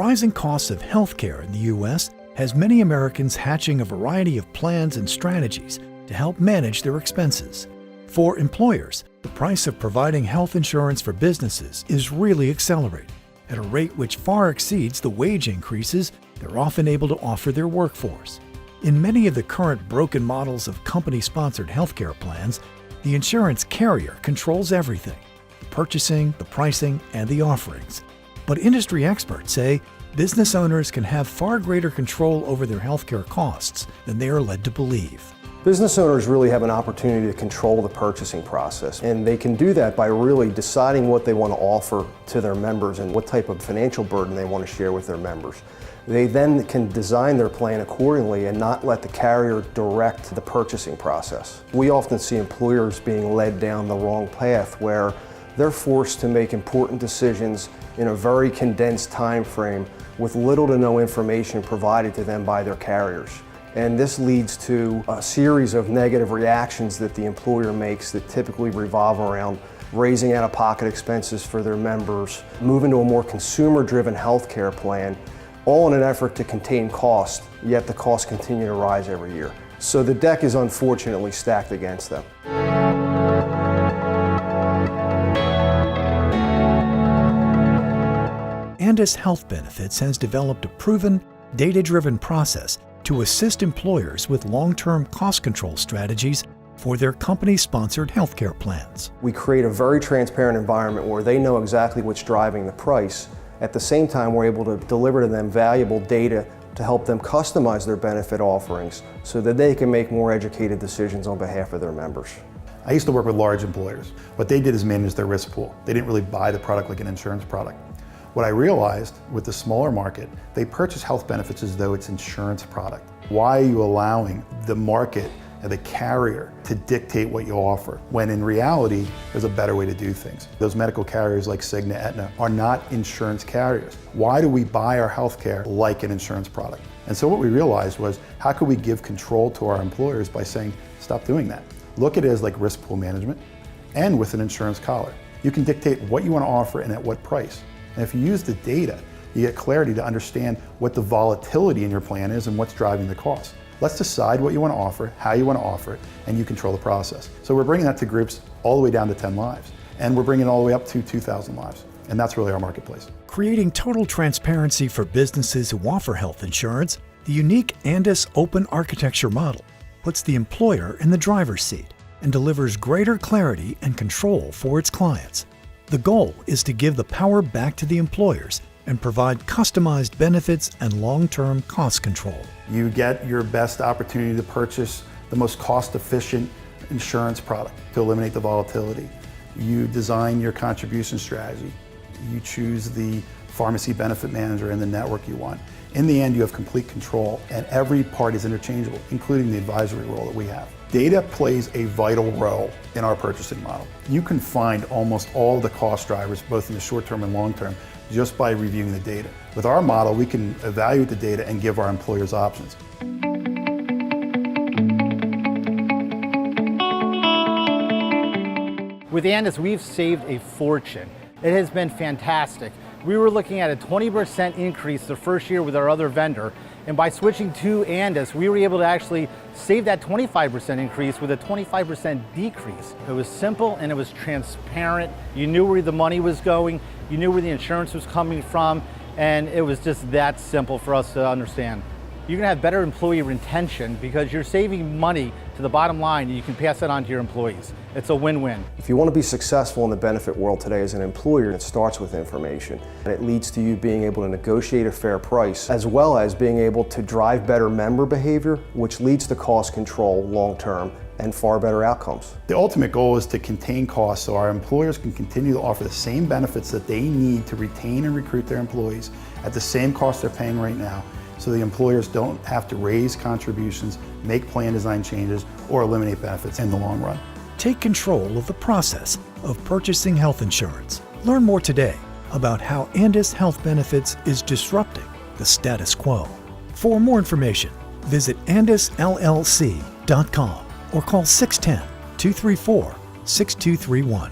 rising cost of healthcare in the U.S. has many Americans hatching a variety of plans and strategies to help manage their expenses. For employers, the price of providing health insurance for businesses is really accelerating at a rate which far exceeds the wage increases they're often able to offer their workforce. In many of the current broken models of company-sponsored healthcare plans, the insurance carrier controls everything: the purchasing, the pricing, and the offerings. But industry experts say business owners can have far greater control over their healthcare costs than they are led to believe. Business owners really have an opportunity to control the purchasing process, and they can do that by really deciding what they want to offer to their members and what type of financial burden they want to share with their members. They then can design their plan accordingly and not let the carrier direct the purchasing process. We often see employers being led down the wrong path where they're forced to make important decisions in a very condensed time frame with little to no information provided to them by their carriers. And this leads to a series of negative reactions that the employer makes that typically revolve around raising out-of-pocket expenses for their members, moving to a more consumer-driven healthcare plan, all in an effort to contain costs, yet the costs continue to rise every year. So the deck is unfortunately stacked against them. Andus Health Benefits has developed a proven, data-driven process to assist employers with long-term cost control strategies for their company-sponsored healthcare plans. We create a very transparent environment where they know exactly what's driving the price. At the same time, we're able to deliver to them valuable data to help them customize their benefit offerings so that they can make more educated decisions on behalf of their members. I used to work with large employers. What they did is manage their risk pool. They didn't really buy the product like an insurance product. What I realized with the smaller market, they purchase health benefits as though it's insurance product. Why are you allowing the market and the carrier to dictate what you offer, when in reality, there's a better way to do things? Those medical carriers like Cigna, Aetna are not insurance carriers. Why do we buy our healthcare like an insurance product? And so what we realized was, how could we give control to our employers by saying, stop doing that? Look at it as like risk pool management and with an insurance collar. You can dictate what you want to offer and at what price. And if you use the data, you get clarity to understand what the volatility in your plan is and what's driving the cost. Let's decide what you want to offer, how you want to offer it, and you control the process. So we're bringing that to groups all the way down to 10 lives, and we're bringing it all the way up to 2,000 lives. And that's really our marketplace. Creating total transparency for businesses who offer health insurance, the unique Andus open architecture model puts the employer in the driver's seat and delivers greater clarity and control for its clients. The goal is to give the power back to the employers and provide customized benefits and long-term cost control. You get your best opportunity to purchase the most cost-efficient insurance product to eliminate the volatility. You design your contribution strategy. You choose the pharmacy benefit manager and the network you want. In the end, you have complete control, and every part is interchangeable, including the advisory role that we have. Data plays a vital role in our purchasing model. You can find almost all the cost drivers, both in the short term and long term, just by reviewing the data. With our model, we can evaluate the data and give our employers options. With Andus, we've saved a fortune. It has been fantastic. We were looking at a 20% increase the first year with our other vendor, and by switching to Andus, we were able to actually save that 25% increase with a 25% decrease. It was simple and it was transparent. You knew where the money was going, you knew where the insurance was coming from, and it was just that simple for us to understand. You're gonna have better employee retention because you're saving money to the bottom line and you can pass that on to your employees. It's a win-win. If you want to be successful in the benefit world today as an employer, it starts with information. And it leads to you being able to negotiate a fair price, as well as being able to drive better member behavior, which leads to cost control long-term and far better outcomes. The ultimate goal is to contain costs so our employers can continue to offer the same benefits that they need to retain and recruit their employees at the same cost they're paying right now, so the employers don't have to raise contributions, make plan design changes, or eliminate benefits in the long run. Take control of the process of purchasing health insurance. Learn more today about how Andus Health Benefits is disrupting the status quo. For more information, visit andusllc.com or call 610-234-6231.